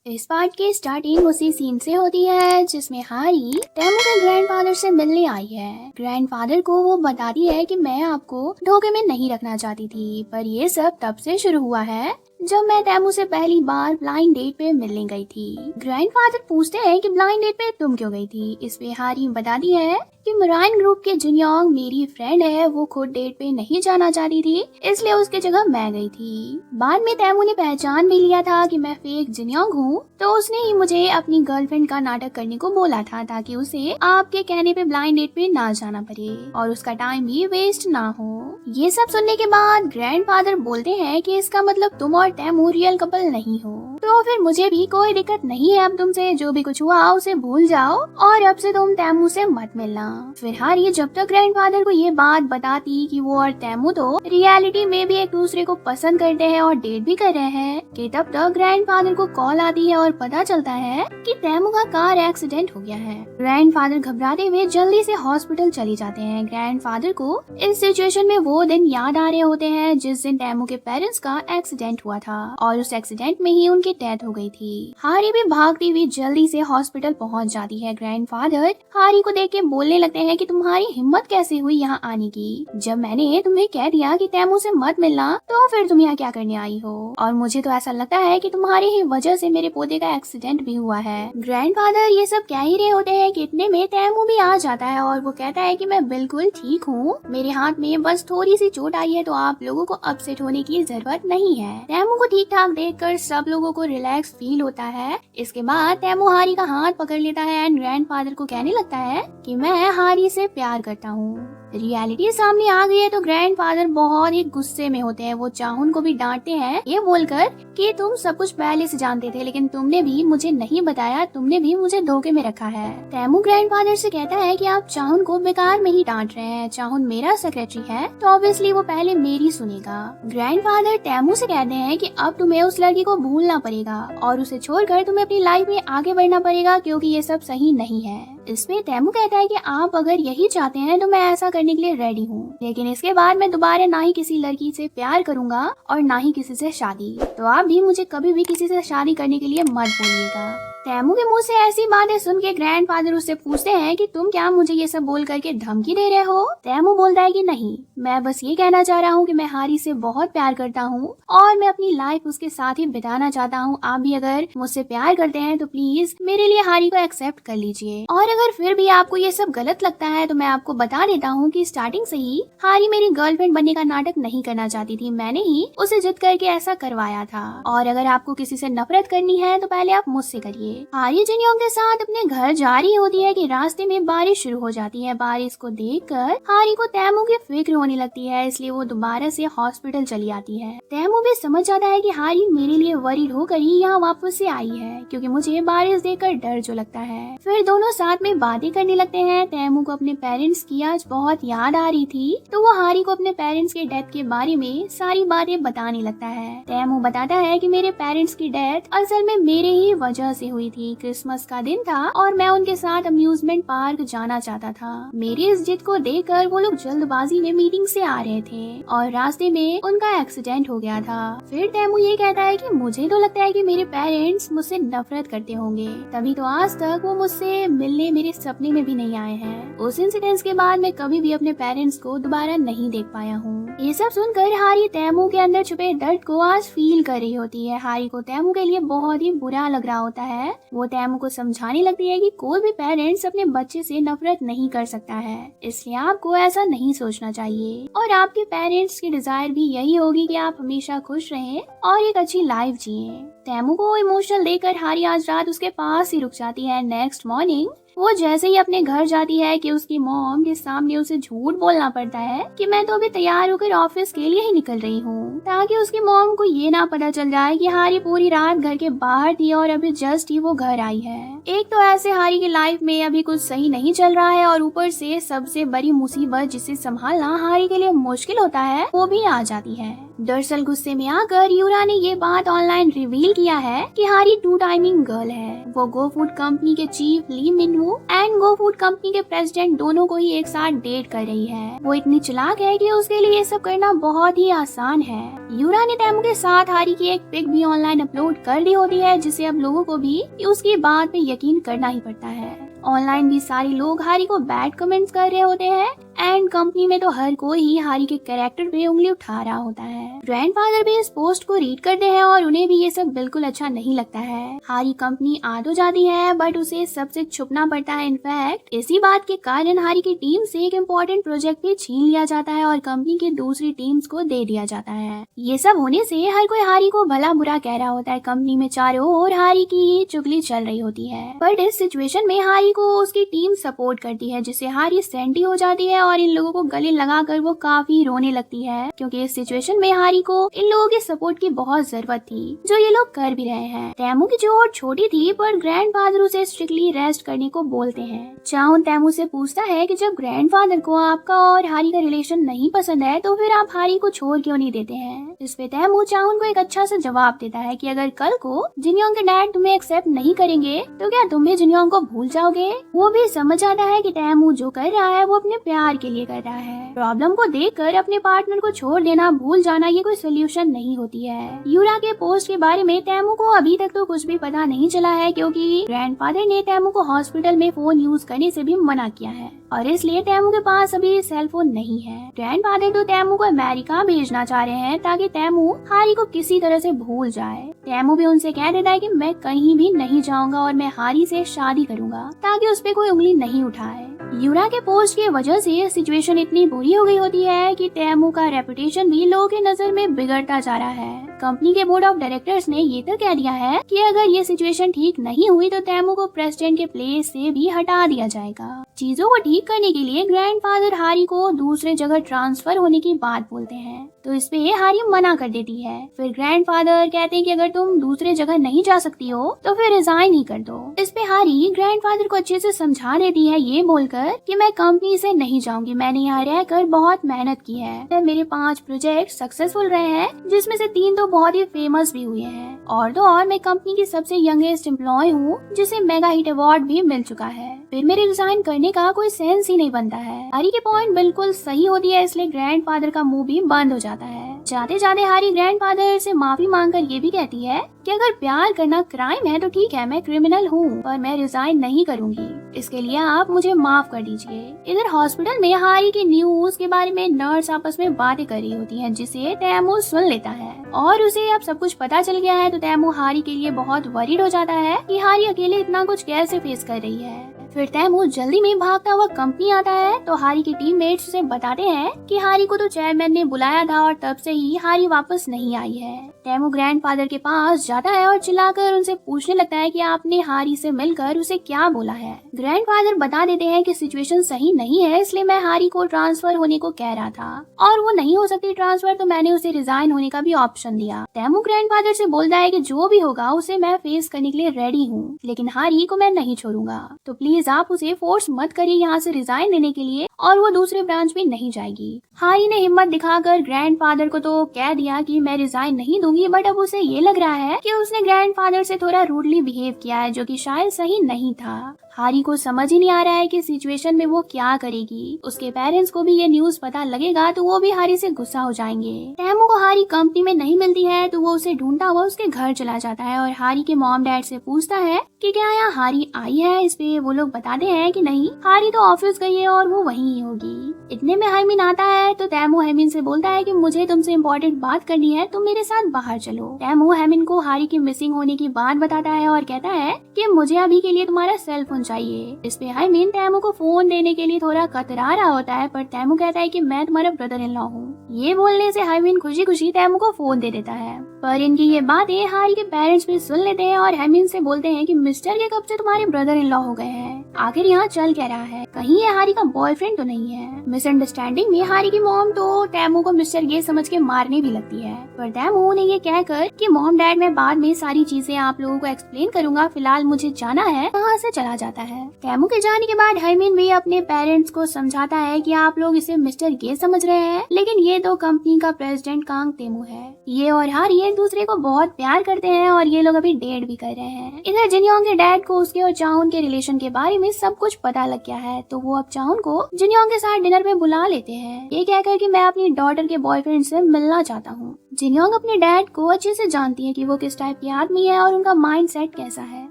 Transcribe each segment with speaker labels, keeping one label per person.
Speaker 1: इस पार्ट की स्टार्टिंग उसी सीन से होती है जिसमें हारी तैमू के ग्रैंडफादर से मिलने आई है। ग्रैंडफादर को वो बताती है कि मैं आपको धोखे में नहीं रखना चाहती थी, पर ये सब तब से शुरू हुआ है जब मैं तैमू से पहली बार ब्लाइंड डेट पे मिलने गई थी। ग्रैंडफादर पूछते हैं कि ब्लाइंड डेट पे तुम क्यों गई थी। इस पे हारी बताती है कि मराइन ग्रुप के जिनयोंग मेरी फ्रेंड है, वो खुद डेट पे नहीं जाना चाहती थी, इसलिए उसकी जगह मैं गई थी। बाद में तैमू ने पहचान भी लिया था कि मैं फेक जिनयोंग हूँ, तो उसने ही मुझे अपनी गर्लफ्रेंड का नाटक करने को बोला था ताकि उसे आपके कहने पे ब्लाइंड डेट पे ना जाना पड़े और उसका टाइम भी वेस्ट ना हो। ये सब सुनने के बाद ग्रैंडफादर बोलते हैं कि इसका मतलब तुम और तैमू रियल कपल नहीं हो, तो फिर मुझे भी कोई दिक्कत नहीं है। अब तुमसे जो भी कुछ हुआ उसे भूल जाओ और अब से तुम तैमू से मत मिलना। फिर हारी जब तक ग्रैंडफादर को ये बात बताती कि वो और तैमू तो रियलिटी में भी एक दूसरे को पसंद करते हैं और डेट भी कर रहे हैं, कि तब तक ग्रैंडफादर को कॉल आती है और पता चलता है कि तैमू का कार एक्सीडेंट हो गया है। ग्रैंडफादर घबराते हुए जल्दी से हॉस्पिटल चले जाते हैं। ग्रैंडफादर को इस सिचुएशन में वो दिन याद आ रहे होते हैं जिस दिन तैमू के पेरेंट्स का एक्सीडेंट हुआ था और उस एक्सीडेंट में ही उनकी डेथ हो गई थी। हारी भी भागती हुई जल्दी से हॉस्पिटल पहुंच जाती है। ग्रैंडफादर हारी को देख के बोलने लगते हैं कि तुम्हारी हिम्मत कैसे हुई यहाँ आने की, जब मैंने तुम्हें कह दिया कि तैमू से मत मिलना, तो फिर तुम यहाँ क्या करने आई हो। और मुझे तो ऐसा लगता है कि तुम्हारी ही वजह से मेरे पोते का एक्सीडेंट भी हुआ है। ग्रैंडफादर ये सब कह ही रहे होते हैं कि इतने में तैमू भी आ जाता है और वो कहता है कि मैं बिल्कुल ठीक हूँ, मेरे हाथ में बस थोड़ी सी चोट आई है, तो आप लोगों को अपसेट होने की जरूरत नहीं है। तैमू को ठीक ठाक देखकर सब लोगों को रिलैक्स फील होता है। इसके बाद तैमू हारी का हाथ पकड़ लेता है एंड ग्रैंडफादर को कहने लगता है कि मैं हारी से प्यार करता हूँ। रियलिटी सामने आ गई है तो ग्रैंडफादर बहुत ही गुस्से में होते हैं। वो चाहुन को भी डांटते हैं ये बोलकर कि तुम सब कुछ पहले से जानते थे, लेकिन तुमने भी मुझे नहीं बताया, तुमने भी मुझे धोखे में रखा है। तैमू ग्रैंडफादर से कहता है कि आप चाहुन को बेकार में ही डांट रहे हैं, चाहुन मेरा सेक्रेटरी है तो ऑब्वियसली वो पहले मेरी सुनेगा। ग्रैंडफादर तैमू से कहते हैं कि अब तुम्हें उस लड़की को भूलना पड़ेगा और उसे छोड़कर तुम्हें अपनी लाइफ में आगे बढ़ना पड़ेगा, क्योंकि ये सब सही नहीं है। इसमें तैमू कहता है कि आप अगर यही चाहते हैं तो मैं ऐसा करने के लिए रेडी हूँ, लेकिन इसके बाद मैं दोबारा ना ही किसी लड़की से प्यार करूंगा और ना ही किसी से शादी, तो आप भी मुझे कभी भी किसी से शादी करने के लिए मत बोलिएगा। तैमू के मुंह से ऐसी बातें सुन के ग्रैंडफादर उससे पूछते हैं कि तुम क्या मुझे ये सब बोल करके धमकी दे रहे हो। तैमू बोलता है कि नहीं, मैं बस ये कहना चाह रहा हूँ कि मैं हारी से बहुत प्यार करता हूँ और मैं अपनी लाइफ उसके साथ ही बिताना चाहता हूँ। आप भी अगर मुझसे प्यार करते हैं तो प्लीज मेरे लिए हारी को एक्सेप्ट कर लीजिए, और अगर फिर भी आपको ये सब गलत लगता है तो मैं आपको बता देता हूँ कि स्टार्टिंग से ही हारी मेरी गर्लफ्रेंड बनने का नाटक नहीं करना चाहती थी, मैंने ही उसे जिद करके ऐसा करवाया था। और अगर आपको किसी से नफरत करनी है तो पहले आप मुझसे करिए। हारी जिनयोंग के साथ अपने घर जा रही होती है कि रास्ते में बारिश शुरू हो जाती है। बारिश को देखकर हारी को तैमू की फिक्र होने लगती है, इसलिए वो दोबारा से हॉस्पिटल चली आती है। तैमू भी समझ जाता है कि हारी मेरे लिए वरीड होकर ही यहाँ वापस से आई है, क्योंकि मुझे बारिश देखकर डर जो लगता है। फिर दोनों साथ में बातें करने लगते हैं। तैमू को अपने पेरेंट्स की आज बहुत याद आ रही थी, तो वो हारी को अपने पेरेंट्स के डेथ के बारे में सारी बातें बताने लगता है। तैमू बताता है कि मेरे पेरेंट्स की डेथ असल में मेरे ही वजह से हुई थी। क्रिसमस का दिन था और मैं उनके साथ अम्यूजमेंट पार्क जाना चाहता था। मेरी इस जिद को देखकर वो लोग जल्दबाजी में मीटिंग से आ रहे थे और रास्ते में उनका एक्सीडेंट हो गया था। फिर तैमू ये कहता है कि मुझे तो लगता है कि मेरे पेरेंट्स मुझसे नफरत करते होंगे, तभी तो आज तक वो मुझसे मिलने मेरे सपने में भी नहीं आए हैं। उस इंसिडेंट के बाद मैं कभी भी अपने पेरेंट्स को दोबारा नहीं देख पाया हूँ। ये सब सुनकर हारी तैमू के अंदर छुपे दर्द को आज फील कर रही होती है। हारी को तैमू के लिए बहुत ही बुरा लग रहा होता है। वो तैमू को समझाने लगती है कि कोई भी पेरेंट्स अपने बच्चे से नफरत नहीं कर सकता है, इसलिए आपको ऐसा नहीं सोचना चाहिए और आपके पेरेंट्स की डिजायर भी यही होगी कि आप हमेशा खुश रहें और एक अच्छी लाइफ जिए। तैमू को इमोशनल देकर हारी आज रात उसके पास ही रुक जाती है। नेक्स्ट मॉर्निंग वो जैसे ही अपने घर जाती है कि उसकी मॉम के सामने उसे झूठ बोलना पड़ता है कि मैं तो अभी तैयार होकर ऑफिस के लिए ही निकल रही हूँ, ताकि उसकी मॉम को ये ना पता चल जाए कि हारी पूरी रात घर के बाहर थी और अभी जस्ट ही वो घर आई है। एक तो ऐसे हारी की लाइफ में अभी कुछ सही नहीं चल रहा है और ऊपर से सबसे बड़ी मुसीबत जिसे संभालना हारी के लिए मुश्किल होता है वो भी आ जाती है। दरअसल गुस्से में आकर यूरा ने ये बात ऑनलाइन रिवील किया है कि हारी 2 टाइमिंग गर्ल है। वो गो फूड कंपनी के chief Lee Minwoo and Go Food company के प्रेसिडेंट दोनों को ही एक साथ डेट कर रही है। वो इतनी चालाक है कि उसके लिए ये सब करना बहुत ही आसान है। यूरा ने तैमू के साथ हारी की एक पिक भी ऑनलाइन अपलोड कर दी होती है, जिससे अब लोगों को भी उसकी बात पे यकीन करना ही पड़ता है। ऑनलाइन भी सारे लोग हारी को बैड कमेंट्स कर रहे होते हैं एंड कंपनी में तो हर कोई ही हारी के कैरेक्टर पे उंगली उठा रहा होता है। ग्रैंडफादर भी इस पोस्ट को रीड करते हैं और उन्हें भी ये सब बिल्कुल अच्छा नहीं लगता है। हारी कंपनी आ तो जाती है बट उसे सबसे छुपना पड़ता है। इनफैक्ट इसी बात के कारण हारी की टीम से एक इम्पोर्टेंट प्रोजेक्ट भी छीन लिया जाता है और कंपनी की दूसरी टीम्स को दे दिया जाता है। ये सब होने से हर कोई हारी को भला बुरा कह रहा होता है। कंपनी में चारों ओर हारी की ही चुगली चल रही होती है, बट इस सिचुएशन में हारी को उसकी टीम सपोर्ट करती है, जिससे हारी सेंटी हो जाती है और इन लोगों को गले लगाकर वो काफी रोने लगती है, क्योंकि इस सिचुएशन में हारी को इन लोगों के सपोर्ट की बहुत जरूरत थी, जो ये लोग कर भी रहे हैं। तैमू की जोड़ छोटी थी पर ग्रैंडफादर उसे स्ट्रिक्टली रेस्ट करने को बोलते हैं। चाहुन तैमू से पूछता है कि जब ग्रैंडफादर को आपका और हारी का रिलेशन नहीं पसंद है तो फिर आप हारी को छोड़ क्यों नहीं देते हैं। इस पे तैमू चाहुन को एक अच्छा सा जवाब देता है कि अगर कल को जिनयोंग के डैड तुम्हें एक्सेप्ट नहीं करेंगे तो क्या तुम भी जिनयोंग को भूल जाओगे। वो भी समझ आता है कि तैमू जो कर रहा है वो अपने प्यार के लिए कर रहा है। प्रॉब्लम को देखकर अपने पार्टनर को छोड़ देना, भूल जाना ये कोई सोल्यूशन नहीं होती है। यूरा के पोस्ट के बारे में तैमू को अभी तक तो कुछ भी पता नहीं चला है, क्योंकि ग्रैंडफादर ने तैमू को हॉस्पिटल में फोन यूज करने से भी मना किया है और इसलिए तैमू के पास अभी सेल फोन नहीं है। ग्रैंडफादर तो तैमू को अमेरिका भेजना चाह रहे हैं ताकि तैमू हारी को किसी तरह से भूल जाए। तैमू भी उनसे कह देता है कि मैं कहीं भी नहीं जाऊंगा और मैं हारी से शादी करूंगा ताकि उस पे कोई उंगली नहीं उठाए। यूरा के पोस्ट की वजह से सिचुएशन इतनी बुरी हो गई होती है कि तैमू का रेपुटेशन भी लोगों की नजर में बिगड़ता जा रहा है। कंपनी के बोर्ड ऑफ डायरेक्टर्स ने ये तो कह दिया है कि अगर ये सिचुएशन ठीक नहीं हुई तो तैमू को प्रेसिडेंट के प्लेस से भी हटा दिया जाएगा। चीजों को ठीक करने के लिए ग्रैंडफादर हारी को दूसरे जगह ट्रांसफर होने की बात बोलते हैं, तो इस पे हारी मना कर देती है। फिर ग्रैंडफादर कहते हैं कि अगर तुम दूसरे जगह नहीं जा सकती हो तो फिर रिजाइन ही कर दो। इस पे हारी ग्रैंडफादर को अच्छे से समझा देती है, ये बोलकर कि मैं कंपनी से नहीं जाऊंगी, मैंने यहाँ रहकर बहुत मेहनत की है। मेरे 5 प्रोजेक्ट सक्सेसफुल रहे हैं, जिसमें से 3 तो बहुत ही फेमस भी हुए हैं और तो और मैं कंपनी की सबसे यंगेस्ट एम्प्लॉय हूँ जिसे मेगा हिट अवार्ड भी मिल चुका है। फिर मेरे रिजाइन करने का कोई सेंस ही नहीं बनता है। हारी के पॉइंट बिल्कुल सही होती है, इसलिए ग्रैंडफादर का मुंह भी बंद हो जाता है। जाते जाते हारी ग्रैंडफादर से माफी मांगकर ये भी कहती है कि अगर प्यार करना क्राइम है तो ठीक है, मैं क्रिमिनल हूँ पर मैं रिजाइन नहीं करूँगी, इसके लिए आप मुझे माफ कर दीजिए। इधर हॉस्पिटल में हारी की न्यूज के बारे में नर्स आपस में बातें कर रही होती हैं, जिसे तैमू सुन लेता है और उसे अब सब कुछ पता चल गया है। तो तैमू हारी के लिए बहुत वरीड हो जाता है कि हारी अकेले इतना कुछ कैसे फेस कर रही है। फिर तैमू जल्दी में भागता हुआ कंपनी आता है तो हारी के टीममेट्स उसे बताते हैं कि हारी को तो चेयरमैन ने बुलाया था और तब से ही हारी वापस नहीं आई है। तैमू ग्रैंडफादर के पास जाता है और चिल्लाकर उनसे पूछने लगता है कि आपने हारी से मिलकर उसे क्या बोला है। ग्रैंडफादर बता देते हैं कि सिचुएशन सही नहीं है, इसलिए मैं हारी को ट्रांसफर होने को कह रहा था और वो नहीं हो सकती ट्रांसफर, तो मैंने उसे रिजाइन होने का भी ऑप्शन दिया। तैमू ग्रैंडफादर से बोलता है कि जो भी होगा उसे मैं फेस करने के लिए रेडी हूँ, लेकिन हारी को मैं नहीं छोड़ूंगा, तो प्लीज आप उसे फोर्स मत करिए यहाँ से रिजाइन देने के लिए और वो दूसरे ब्रांच में नहीं जाएगी। हारी ने हिम्मत दिखाकर ग्रैंडफादर को तो कह दिया कि मैं रिजाइन नहीं दूंगी, बट अब उसे ये लग रहा है कि उसने ग्रैंडफादर से थोड़ा रूडली बिहेव किया है, जो कि शायद सही नहीं था। हारी को समझ ही नहीं आ रहा है कि सिचुएशन में वो क्या करेगी। उसके पेरेंट्स को भी ये न्यूज पता लगेगा तो वो भी हारी से गुस्सा हो जाएंगे। तैमू को हारी कंपनी में नहीं मिलती है तो वो उसे ढूंढता हुआ उसके घर चला जाता है और हारी के मॉम डैड से पूछता है कि क्या यहाँ हारी आई है। इस पे वो लोग बताते हैं कि नहीं, हारी तो ऑफिस गई है और वो वहीं ही होगी। इतने में हाइमिन आता है तो तैमू हेमिन से बोलता है कि मुझे तुमसे इम्पोर्टेंट बात करनी है, तुम मेरे साथ बाहर चलो। तैमू हेमिन को हारी की मिसिंग होने की बात बताता है और कहता है कि मुझे अभी के लिए तुम्हारा सेल फोन चाहिए। इस पे हाइमिन तैमू को फोन देने के लिए थोड़ा कतरा रहा होता है, पर तैमू कहता है कि मैं तुम्हारा ब्रदर इन लॉ हूँ। ये बोलने से हाइमिन खुशी खुशी तैमू को फोन दे देता है, पर इनकी ये बातें हारी के पेरेंट्स भी सुन लेते हैं और हाइमिन से बोलते हैं कि मिस्टर के कब से तुम्हारे ब्रदर इन लॉ हो गए हैं, आखिर यहाँ चल क्या रहा है, कहीं ये हारी का बॉयफ्रेंड तो नहीं है। मिसअंडरस्टैंडिंग में हारी की मॉम तो तैमू को मिस्टर गे समझ के मारने भी लगती है, पर तैमू उन्हें ये कहकर कि मॉम डैड मैं बाद में सारी चीजें आप लोगों को एक्सप्लेन करूंगा, फिलहाल मुझे जाना है, वहाँ से चला जाता है। तैमू के जाने के बाद हरमिन भी अपने पेरेंट्स को समझाता है कि आप लोग इसे मिस्टर गे समझ रहे हैं, लेकिन ये तो कंपनी का प्रेसिडेंट कांग तेमू है। ये और हारी एक दूसरे को बहुत प्यार करते हैं और ये लोग अभी डेट भी कर रहे हैं। इधर जिनयोंग के डैड को उसके और चाउन के रिलेशन के बारे में सब कुछ पता लग गया है, तो वो अब चाउन को जिनयोंग के साथ डिनर पे बुला लेते हैं, ये कहकर कि मैं अपनी डॉटर के बॉयफ्रेंड से मिलना चाहता हूँ। जिनयोंग अपने डैड को अच्छे से जानती है कि वो किस टाइप की आदमी है और उनका माइंड सेट कैसा है,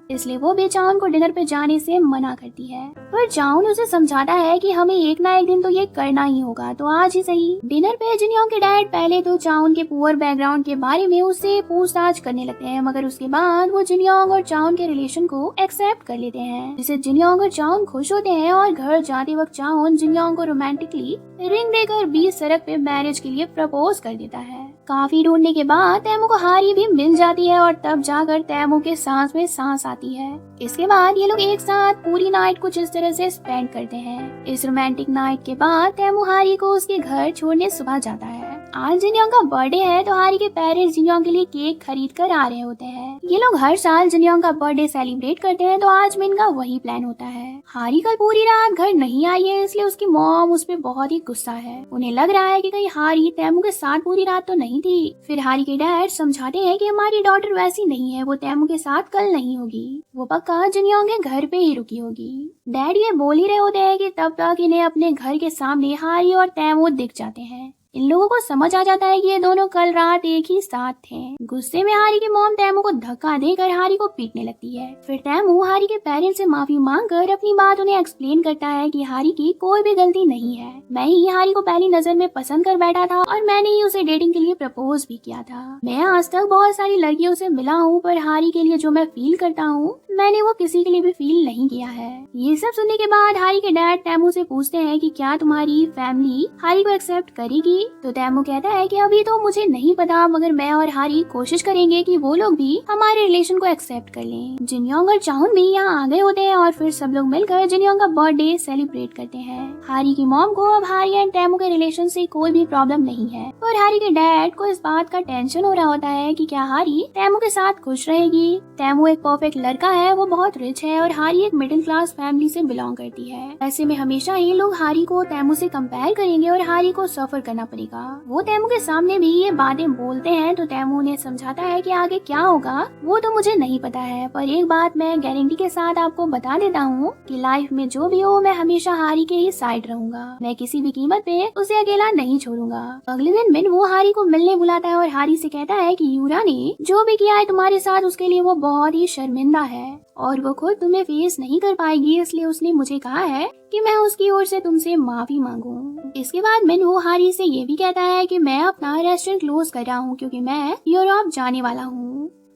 Speaker 1: इसलिए वो भी चाउन को डिनर पे जाने से मना करती है। पर चाउन उसे समझाता है कि हमें एक ना एक दिन तो ये करना ही होगा, तो आज ही सही। डिनर पे जिनयोंग के डैड पहले तो चाउन के पुअर बैकग्राउंड के बारे में उससे पूछताछ करने लगते हैं, मगर उसके बाद वो जिनयोंग और चाउन के रिलेशन को एक्सेप्ट कर लेते हैं, जिससे जिनयोंग और चाउन खुश होते हैं और घर जाते वक्त चाउन जिनयोंग को रोमांटिकली रिंग देकर बीच सड़क पे मैरिज के लिए प्रपोज कर देता है। काफी ढूंढने के बाद तैमू को हारी भी मिल जाती है और तब जाकर तैमू के सांस में सांस आती है। इसके बाद ये लोग एक साथ पूरी नाइट कुछ इस तरह से स्पेंड करते हैं। इस रोमांटिक नाइट के बाद तैमू हारी को उसके घर छोड़ने सुबह जाता है। आज जिनयोंग का बर्थडे है, तो हारी के पेरेंट्स जिनयोंग के लिए केक खरीद कर आ रहे होते हैं। ये लोग हर साल जिनयोंग का बर्थडे सेलिब्रेट करते हैं, तो आज में इनका वही प्लान होता है। हारी कल पूरी रात घर नहीं आई है, इसलिए उसकी मॉम उस पर बहुत ही गुस्सा है। उन्हें लग रहा है कि कहीं हारी तैमू के साथ पूरी रात तो नहीं थी। फिर हारी के डैड समझाते हैं कि हमारी डॉटर वैसी नहीं है, वो तैमू के साथ कल नहीं होगी, वो पक्का जिनयोंग के घर पे ही रुकी होगी। डैड ये बोल ही रहे होते हैं कि तब तक इन्हें अपने घर के सामने हारी और तैमू दिख जाते हैं। इन लोगों को समझ आ जाता है कि ये दोनों कल रात एक ही साथ थे। गुस्से में हारी की मॉम तैमू को धक्का देकर हारी को पीटने लगती है। फिर तैमू हारी के पेरेंट्स से माफी मांगकर अपनी बात उन्हें एक्सप्लेन करता है कि हारी की कोई भी गलती नहीं है, मैं ही हारी को पहली नजर में पसंद कर बैठा था और मैंने ही उसे डेटिंग के लिए प्रपोज भी किया था। मैं आज तक बहुत सारी लड़कियों से मिला हूँ, पर हारी के लिए जो मैं फील करता हूँ मैंने वो किसी के लिए भी फील नहीं किया है। ये सब सुनने के बाद हारी के डैड तैमू से पूछते हैं कि क्या तुम्हारी फैमिली हारी को एक्सेप्ट करेगी, तो तैमू कहता है कि अभी तो मुझे नहीं पता, मगर मैं और हारी कोशिश करेंगे कि वो लोग भी हमारे रिलेशन को एक्सेप्ट कर लें। जिनयोंग और चाउन भी यहाँ आ गए होते हैं और फिर सब लोग मिलकर जिनयोंग का बर्थडे सेलिब्रेट करते हैं। हारी की मॉम को अब हारी एंड तैमू के रिलेशन से कोई भी प्रॉब्लम नहीं है, और हारी के डैड को इस बात का टेंशन हो रहा होता है कि क्या हारी तैमू के साथ खुश रहेगी। तैमू एक परफेक्ट लड़का है, वो बहुत रिच है और हारी एक मिडिल क्लास फैमिली से बिलोंग करती है। ऐसे में हमेशा ही लोग हारी को तैमू से कंपेयर करेंगे और हारी को सफर करना पड़ेगा। वो तैमू के सामने भी ये बातें बोलते हैं, तो तैमू उन्हें समझाता है कि आगे क्या होगा वो तो मुझे नहीं पता है, पर एक बात मैं गारंटी के साथ आपको बता देता हूँ कि लाइफ में जो भी हो मैं हमेशा हारी के ही साइड रहूंगा। मैं किसी भी कीमत पे उसे अकेला नहीं छोड़ूंगा। अगले दिन मिन वो हारी को मिलने बुलाता है और हारी से कहता है कि यूरा ने जो भी किया है तुम्हारे साथ उसके लिए वो बहुत ही शर्मिंदा है और वो खुद तुम्हें फेस नहीं कर पाएगी, इसलिए उसने मुझे कहा है कि मैं उसकी ओर से तुमसे माफी मांगूं। इसके बाद मिन वो हारी से ये भी कहता है कि मैं अपना रेस्टोरेंट क्लोज कर रहा हूँ क्योंकि मैं यूरोप जाने वाला हूँ।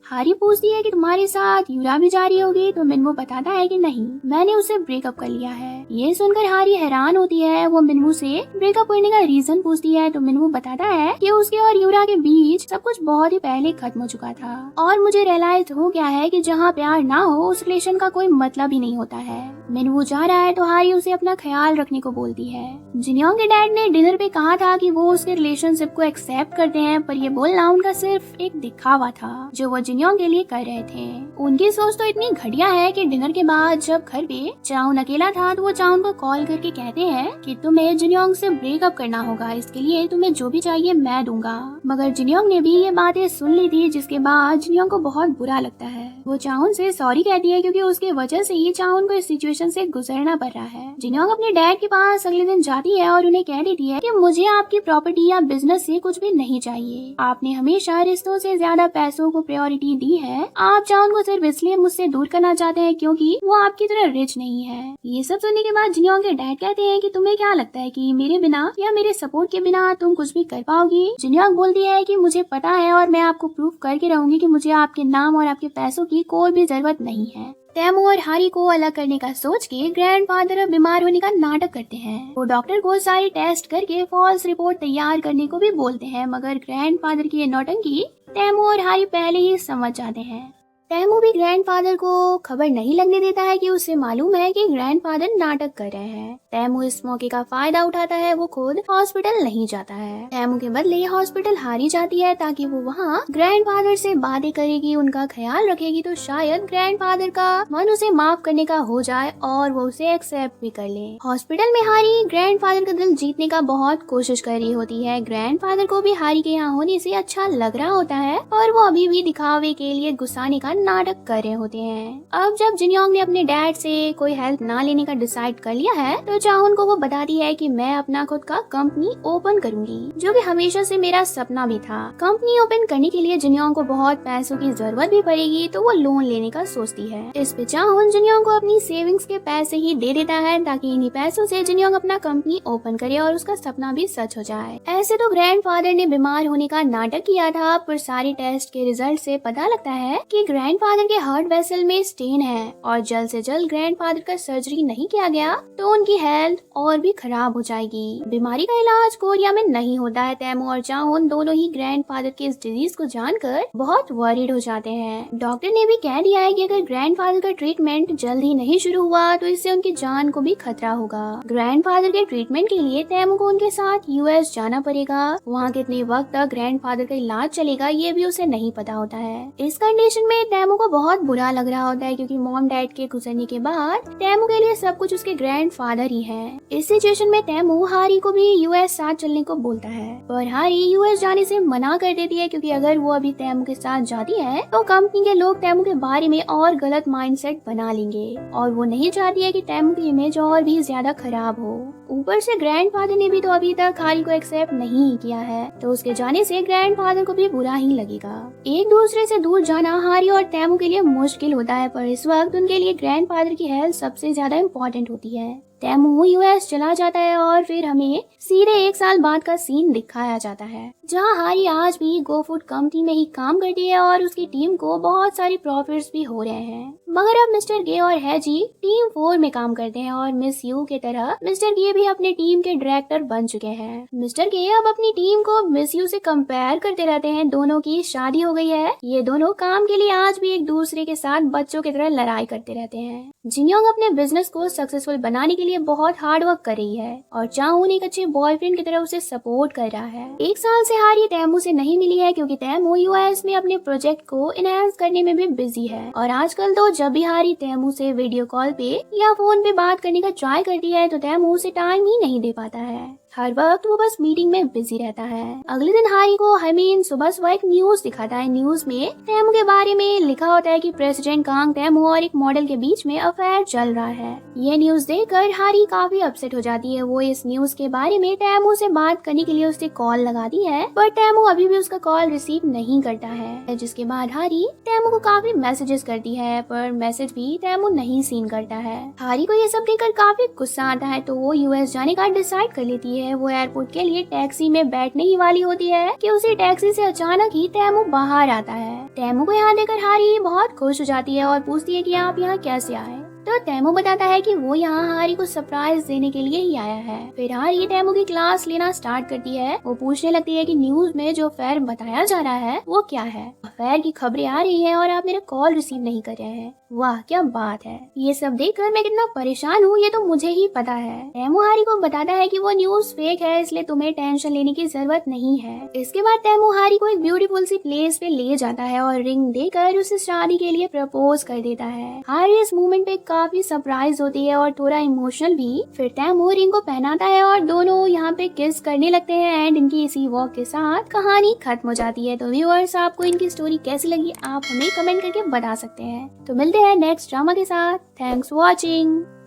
Speaker 1: हारी पूछती है कि तुम्हारे साथ यूरा भी जा रही होगी, तो मिनमू बताता है कि नहीं, मैंने उससे ब्रेकअप कर लिया है। ये सुनकर हारी हैरान होती है। वो मिनमू से ब्रेकअप करने का रीजन पूछती है, तो मिनमू बताता है कि उसके और यूरा के बीच सब कुछ बहुत ही पहले खत्म हो चुका था और मुझे रियलाइज हो गया है कि जहाँ प्यार ना हो उस रिलेशन का कोई मतलब ही नहीं होता है। मिनमू जा रहा है तो हारी उसे अपना ख्याल रखने को बोलती है। जिनयोंग के डैड ने डिनर पे कहा था कि वो उसके रिलेशनशिप को एक्सेप्ट करते हैं, पर ये बोलना उनका सिर्फ एक दिखावा था जो वो जिनयोंग के लिए कर रहे थे। उनकी सोच तो इतनी घटिया है कि डिनर के बाद जब घर पे चाउन अकेला था तो वो चाउन को कॉल करके कहते हैं कि तुम्हें जिनयोंग से ब्रेकअप करना होगा, इसके लिए तुम्हें जो भी चाहिए मैं दूंगा। मगर जिनयोंग ने भी ये बातें सुन ली थी, जिसके बाद जिनयोंग को बहुत बुरा लगता है। वो चाउन से सॉरी कहती है क्योंकि उसके वजह से ही चाउन को इस सिचुएशन से गुजरना पड़ रहा है। जिनयोंग अपने डैड के पास अगले दिन जाती है और उन्हें कह देती है कि मुझे आपकी प्रॉपर्टी या बिजनेस से कुछ भी नहीं चाहिए। आपने हमेशा रिश्तों से ज्यादा पैसों को प्रायोरिटी दी है। आप चाउन को सिर्फ इसलिए मुझसे दूर करना चाहते हैं क्योंकि वो आपकी तरह रिच नहीं है। ये सब सुनने के बाद जिनयोंग के डैड कहते हैं कि तुम्हें क्या लगता है कि मेरे बिना या मेरे सपोर्ट के बिना तुम कुछ भी कर पाओगी। जिनयोंग बोलती है कि मुझे पता है और मैं आपको प्रूफ करके रहूंगी कि मुझे आपके नाम और आपके पैसों की कोई भी जरूरत नहीं है। तैमू और हारी को अलग करने का सोच के ग्रैंडफादर बीमार होने का नाटक करते हैं। वो डॉक्टर को सारे टेस्ट करके फॉल्स रिपोर्ट तैयार करने को भी बोलते हैं, मगर ग्रैंडफादर की ये नौटंकी तैमू और हारी पहले ही समझ जाते हैं। तैमू भी ग्रैंडफादर को खबर नहीं लगने देता है कि उसे मालूम है कि ग्रैंडफादर नाटक कर रहे हैं। तैमू इस मौके का फायदा उठाता है, वो खुद हॉस्पिटल नहीं जाता है। तैमू के बदले हॉस्पिटल हारी जाती है ताकि वो वहाँ ग्रैंडफादर से बातें करेगी, उनका ख्याल रखेगी तो शायद ग्रैंडफादर का मन उसे माफ करने का हो जाए और वो उसे एक्सेप्ट भी कर ले। हॉस्पिटल में हारी ग्रैंडफादर का दिल जीतने का बहुत कोशिश कर रही होती है। ग्रैंडफादर को भी हारी के यहाँ होने से अच्छा लग रहा होता है और वो अभी भी दिखावे के लिए गुस्साने का नाटक कर रहे होते हैं। अब जब जिनयोंग ने अपने डैड से कोई हेल्प ना लेने का डिसाइड कर लिया है तो चाहुन को वो बताती है कि मैं अपना खुद का कंपनी ओपन करूंगी, जो कि हमेशा से मेरा सपना भी था। कंपनी ओपन करने के लिए जिनयोंग को बहुत पैसों की जरूरत भी पड़ेगी तो वो लोन लेने का सोचती है। इस पे चाहुन जिनयोंग को अपनी सेविंग्स के पैसे ही दे देता है ताकि इन्हीं पैसों से जिनयोंग अपना कंपनी ओपन करे और उसका सपना भी सच हो जाए। ऐसे तो ग्रैंडफादर ने बीमार होने का नाटक किया था, पर सारे टेस्ट के रिजल्ट से पता लगता है कि ग्रैंडफादर के हार्ट वेसल में स्टेन है और जल्द से जल्द ग्रैंडफादर का सर्जरी नहीं किया गया तो उनकी हेल्थ और भी खराब हो जाएगी। बीमारी का इलाज कोरिया में नहीं होता है। तैमू और चाहुन दोनों ही ग्रैंडफादर के इस डिजीज को जानकर बहुत वरीड हो जाते हैं। डॉक्टर ने भी कह दिया है कि अगर ग्रैंडफादर का ट्रीटमेंट जल्द ही नहीं शुरू हुआ तो इससे उनकी जान को भी खतरा होगा। ग्रैंडफादर के ट्रीटमेंट के लिए तैमू को उनके साथ यूएस जाना पड़ेगा। वहाँ कितने वक्त तक ग्रैंडफादर का इलाज चलेगा ये भी उसे नहीं पता होता है। इस कंडीशन में तैमू को बहुत बुरा लग रहा होता है क्योंकि मॉम डैड के गुजरने के बाद तैमू के लिए सब कुछ उसके ग्रैंडफादर ही है। इस सिचुएशन में तैमू हारी को भी यूएस साथ चलने को बोलता है, पर हारी यूएस जाने से मना कर देती है क्योंकि अगर वो अभी तैमू के साथ जाती है तो कंपनी के लोग तैमू के बारे में और गलत माइंडसेट बना लेंगे और वो नहीं चाहती है कि तैमू की इमेज और भी ज्यादा खराब हो। ऊपर से ग्रैंडफादर ने भी तो अभी तक हारी को एक्सेप्ट नहीं किया है तो उसके जाने से ग्रैंडफादर को भी बुरा ही लगेगा। एक दूसरे से दूर जाना हारी और तैमू के लिए मुश्किल होता है, पर इस वक्त उनके लिए ग्रैंडफादर की हेल्थ सबसे ज्यादा इम्पोर्टेंट होती है। तैमू यूएस चला जाता है और फिर हमें सीधे 1 साल बाद का सीन दिखाया जाता है जहां हारी आज भी गो फूड कंपनी में ही काम करती है और उसकी टीम को बहुत सारी प्रॉफिट्स भी हो रहे हैं। मगर अब मिस्टर गे और हैजी टीम 4 में काम करते हैं और मिस यू के तरह मिस्टर गे भी अपने टीम के डायरेक्टर बन चुके हैं। मिस्टर गे अब अपनी टीम को मिस यू से कंपेयर करते रहते हैं। दोनों की शादी हो गई है। ये दोनों काम के लिए आज भी एक दूसरे के साथ बच्चों की तरह लड़ाई करते रहते हैं। जिनयोंग अपने बिजनेस को सक्सेसफुल बनाने के लिए बहुत हार्ड वर्क कर रही है और चाहुन एक अच्छे बॉयफ्रेंड की तरह उसे सपोर्ट कर रहा है। 1 साल से हारी तैमू से नहीं मिली है क्योंकि तैमू यूएस में अपने प्रोजेक्ट को इनहेंस करने में भी बिजी है और आजकल तो जब भी हारी तैमू से वीडियो कॉल पे या फोन पे बात करने का ट्राई करती है तो तैमू उसे टाइम ही नहीं दे पाता है। हर वक्त वो बस मीटिंग में बिजी रहता है। अगले दिन हारी को हमीन सुबह एक न्यूज दिखाता है। न्यूज में तैमू के बारे में लिखा होता है कि प्रेसिडेंट कांग तैमू और एक मॉडल के बीच में अफेयर चल रहा है। ये न्यूज देखकर हारी काफी अपसेट हो जाती है। वो इस न्यूज के बारे में तैमू से बात करने के लिए उसे कॉल लगाती है, पर तैमू अभी भी उसका कॉल रिसीव नहीं करता है। जिसके बाद हारी तैमू को काफी मैसेजेस करती है, पर मैसेज भी तैमू नहीं सीन करता है। हारी को ये सब देखकर काफी गुस्सा आता है तो वो यूएस जाने का डिसाइड कर लेती है। वो एयरपोर्ट के लिए टैक्सी में बैठने ही वाली होती है कि उसी टैक्सी से अचानक ही तैमू बाहर आता है। तैमू को यहाँ देखकर हारी बहुत खुश हो जाती है और पूछती है कि आप यहाँ कैसे आए। तो तैमू बताता है कि वो यहाँ हारी को सरप्राइज देने के लिए ही आया है। फिर हारी तैमू की क्लास लेना स्टार्ट करती है। वो पूछने लगती है कि न्यूज में जो अफेयर बताया जा रहा है वो क्या है। अफेयर की खबरें आ रही है और आप मेरा कॉल रिसीव नहीं कर रहे हैं। वाह क्या बात है। ये सब देखकर मैं कितना परेशान हूँ ये तो मुझे ही पता है। तैमू हारी को बताता है कि वो न्यूज फेक है, इसलिए तुम्हें टेंशन लेने की जरूरत नहीं है। इसके बाद तैमू हारी को एक ब्यूटीफुल सी प्लेस पे ले जाता है और रिंग देकर उसे शादी के लिए प्रपोज कर देता है। हारी इस मोमेंट पे काफी सरप्राइज होती है और थोड़ा इमोशनल भी। फिर तैमू रिंग को पहनाता है और दोनों यहाँ पे किस करने लगते हैं एंड इनकी इसी वॉक के साथ कहानी खत्म हो जाती है। तो व्यूअर्स आपको इनकी स्टोरी कैसी लगी आप हमें कमेंट करके बता सकते हैं। तो मिलते हैं नेक्स्ट ड्रामा के साथ। Thanks for watching.